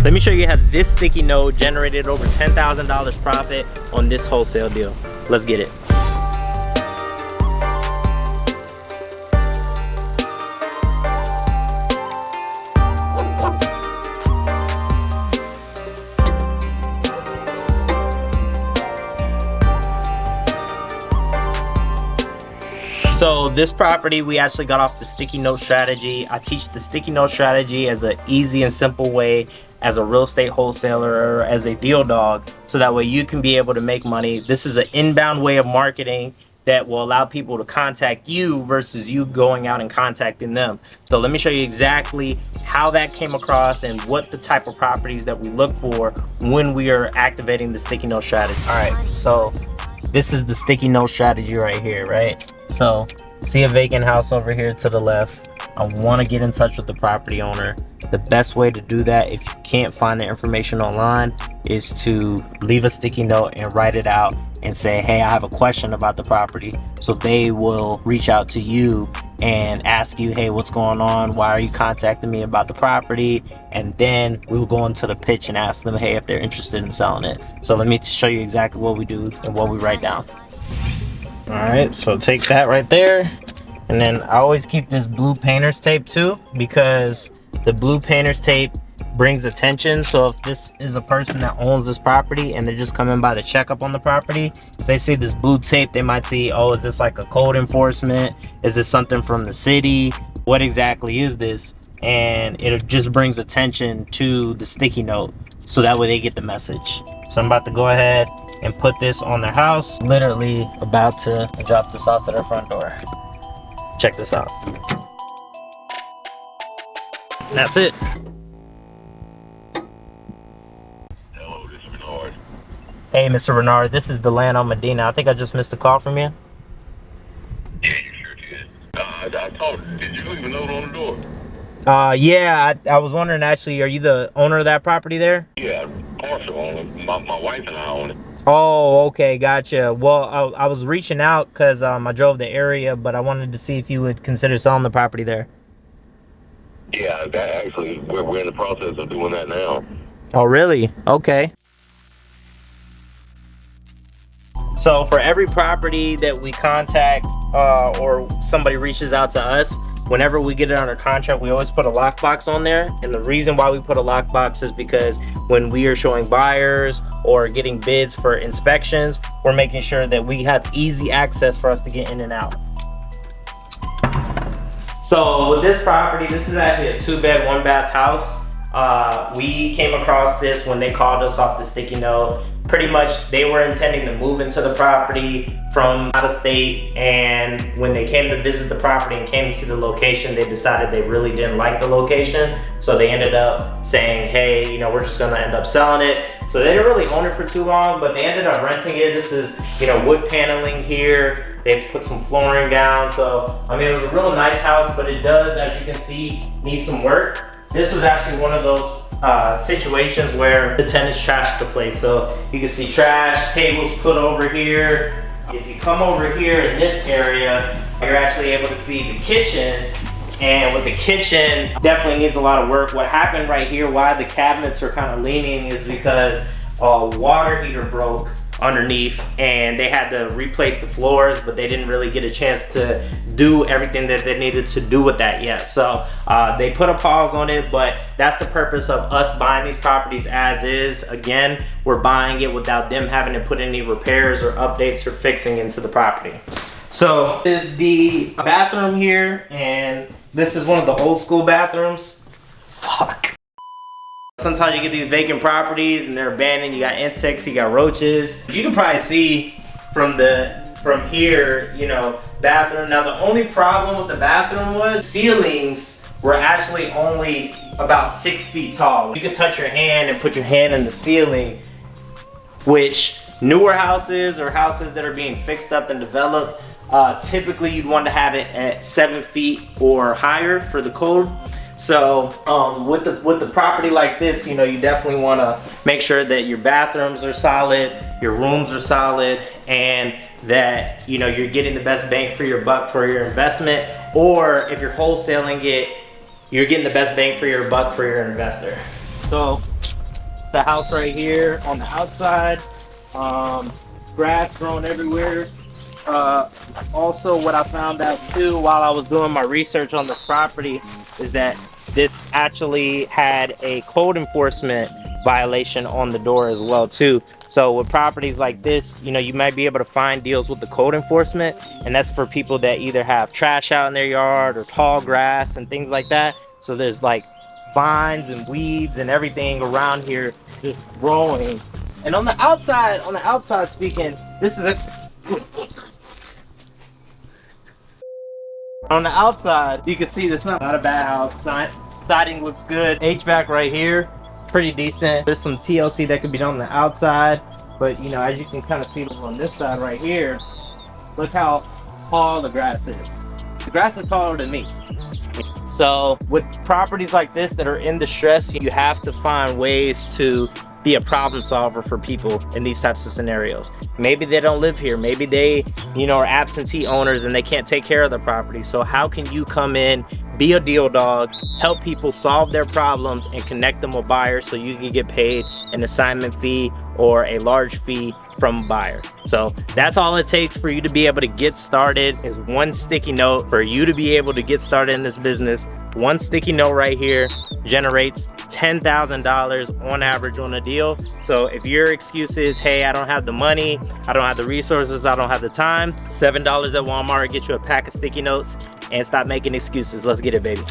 Let me show you how this sticky note generated over $10,000 profit on this wholesale deal. Let's get it. So this property, we actually got off the sticky note strategy. I teach the sticky note strategy as an easy and simple way as a real estate wholesaler or as a deal dog, so that way you can be able to make money. This is an inbound way of marketing that will allow people to contact you versus you going out and contacting them. So let me show you exactly how that came across and what the type of properties that we look for when we are activating the sticky note strategy. All right, so this is the sticky note strategy right here, right? So see a vacant house over here to the left. I want to get in touch with the property owner. The best way to do that, if you can't find the information online, is to leave a sticky note and write it out and say, hey, I have a question about the property. So they will reach out to you and ask you, hey, what's going on? Why are you contacting me about the property? And then we'll go into the pitch and ask them, hey, if they're interested in selling it. So let me show you exactly what we do and what we write down. All right, so take that right there. And then I always keep this blue painter's tape too, because the blue painter's tape brings attention. So if this is a person that owns this property and they're just coming by to check up on the property, if they see this blue tape, they might see, oh, is this like a code enforcement? Is this something from the city? What exactly is this? And it just brings attention to the sticky note, so that way they get the message. So I'm about to go ahead and put this on their house. Literally about to drop this off at their front door. Check this out. That's it. Hello, this is Bernard. Hey, Mr. Bernard, this is Delano Medina. I think I just missed a call from you. Yeah, you sure did. I told you. Did you leave a note on the door? Yeah, I was wondering, actually, are you the owner of that property there? Yeah, partial owner. My wife and I own it. Oh, okay, gotcha. Well, I was reaching out because I drove the area, but I wanted to see if you would consider selling the property there. Yeah, that actually, we're in the process of doing that now. Oh, really? Okay. So for every property that we contact or somebody reaches out to us, whenever we get it under contract, we always put a lockbox on there. And the reason why we put a lockbox is because when we are showing buyers or getting bids for inspections, we're making sure that we have easy access for us to get in and out. So with this property, this is actually a 2-bed, 1-bath house. We came across this when they called us off the sticky note. Pretty much they were intending to move into the property from out of state, and when they came to visit the property and came to see the location, they decided they really didn't like the location. So they ended up saying, hey, you know, we're just gonna end up selling it. So they didn't really own it for too long, but they ended up renting it. This is, you know, wood paneling here. They put some flooring down. So, I mean, it was a real nice house, but it does, as you can see, need some work. This was actually one of those situations where the tenants trashed the place. So you can see trash, tables put over here. If you come over here in this area, you're actually able to see the kitchen. And with the kitchen, definitely needs a lot of work. What happened right here, why the cabinets are kind of leaning, is because a water heater broke underneath and they had to replace the floors, but they didn't really get a chance to do everything that they needed to do with that yet. So they put a pause on it, but that's the purpose of us buying these properties as is. Again, we're buying it without them having to put any repairs or updates or fixing into the property. So this is the bathroom here, and this is one of the old school bathrooms. Fuck. Sometimes you get these vacant properties and they're abandoned. You got insects, you got roaches. You can probably see from here, you know, bathroom. Now the only problem with the bathroom was ceilings were actually only about 6 feet tall. You could touch your hand and put your hand in the ceiling, which newer houses or houses that are being fixed up and developed, typically you'd want to have it at 7 feet or higher for the code. So with the property like this, you know, you definitely want to make sure that your bathrooms are solid, your rooms are solid, and that, you know, you're getting the best bang for your buck for your investment. Or if you're wholesaling it, you're getting the best bang for your buck for your investor. So the house right here on the outside. Grass growing everywhere. Also, what I found out too while I was doing my research on this property is that this actually had a code enforcement violation on the door as well too. So with properties like this, you know, you might be able to find deals with the code enforcement, and that's for people that either have trash out in their yard or tall grass and things like that. So there's like vines and weeds and everything around here just growing. And on the outside speaking, this is on the outside, you can see this not a bad house. Siding looks good. HVAC right here, pretty decent. There's some TLC that could be done on the outside, but you know, as you can kind of see on this side right here, look how tall the grass is. The grass is taller than me. So with properties like this that are in distress, you have to find ways to be a problem solver for people in these types of scenarios. Maybe they don't live here. Maybe they, you know, are absentee owners and they can't take care of the property. So how can you come in, be a deal dog, help people solve their problems and connect them with buyers so you can get paid an assignment fee or a large fee from a buyer. So that's all it takes for you to be able to get started, is one sticky note for you to be able to get started in this business. One sticky note right here generates $10,000 on average on a deal. So if your excuse is, hey, I don't have the money, I don't have the resources, I don't have the time, $7 at Walmart, get you a pack of sticky notes and stop making excuses. Let's get it, baby.